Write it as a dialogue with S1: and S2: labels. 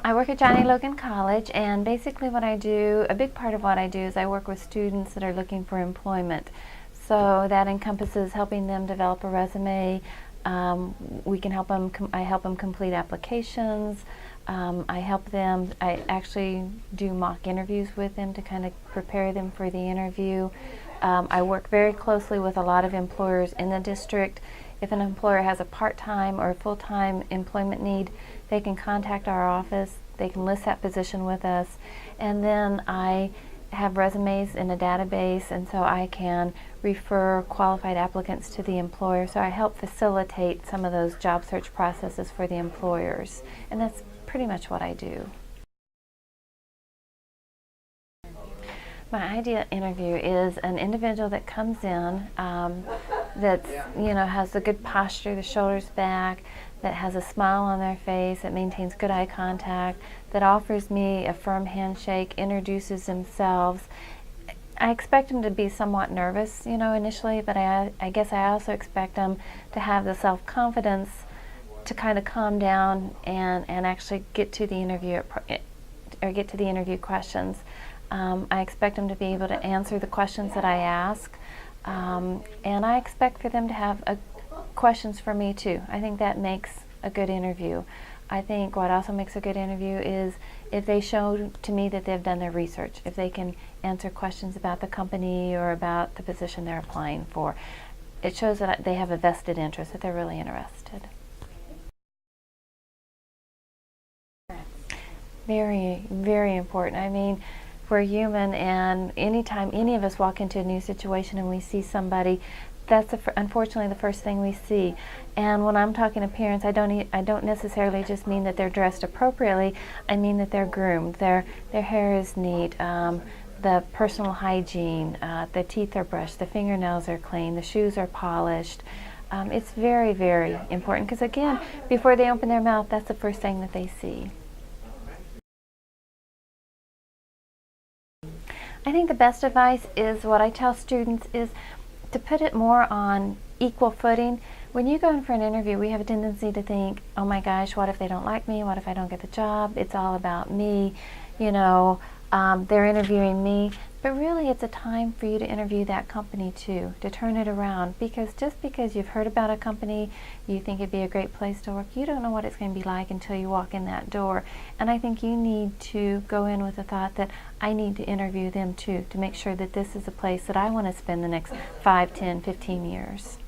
S1: I work at Johnny Logan College, and basically what I do, a big part of what I do is I work with students that are looking for employment. So that encompasses helping them develop a resume. We can help them. I help them complete applications. I actually do mock interviews with them to kind of prepare them for the interview. I work very closely with a lot of employers in the district. If an employer has a part-time or full-time employment need, they can contact our office. They can list that position with us, and then I have resumes in a database, and so I can refer qualified applicants to the employer. So I help facilitate some of those job search processes for the employers, and that's pretty much what I do. My ideal interview is an individual that comes in that's, has a good posture, the shoulders back, that has a smile on their face, that maintains good eye contact, that offers me a firm handshake, introduces themselves. I expect them to be somewhat nervous, initially, but I guess I also expect them to have the self-confidence to kind of calm down and actually get to the interview or get to the interview questions. I expect them to be able to answer the questions that I ask, and I expect for them to have questions for me too. I think that makes a good interview. I think what also makes a good interview is if they show to me that they've done their research, if they can answer questions about the company or about the position they're applying for. It shows that they have a vested interest, that they're really interested. Very, very important. I mean, we're human, and anytime any of us walk into a new situation and we see somebody, that's unfortunately the first thing we see. And when I'm talking to parents, I don't necessarily just mean that they're dressed appropriately. I mean that they're groomed. Their hair is neat. The personal hygiene, the teeth are brushed, the fingernails are clean, the shoes are polished. It's very, very important because, again, before they open their mouth, that's the first thing that they see. I think the best advice is what I tell students is to put it more on equal footing. When you go in for an interview, we have a tendency to think, oh my gosh, what if they don't like me? What if I don't get the job? It's all about me. They're interviewing me. But really, it's a time for you to interview that company too, to turn it around. Because just because you've heard about a company, you think it'd be a great place to work, you don't know what it's going to be like until you walk in that door. And I think you need to go in with the thought that I need to interview them too, to make sure that this is a place that I want to spend the next 5, 10, 15 years.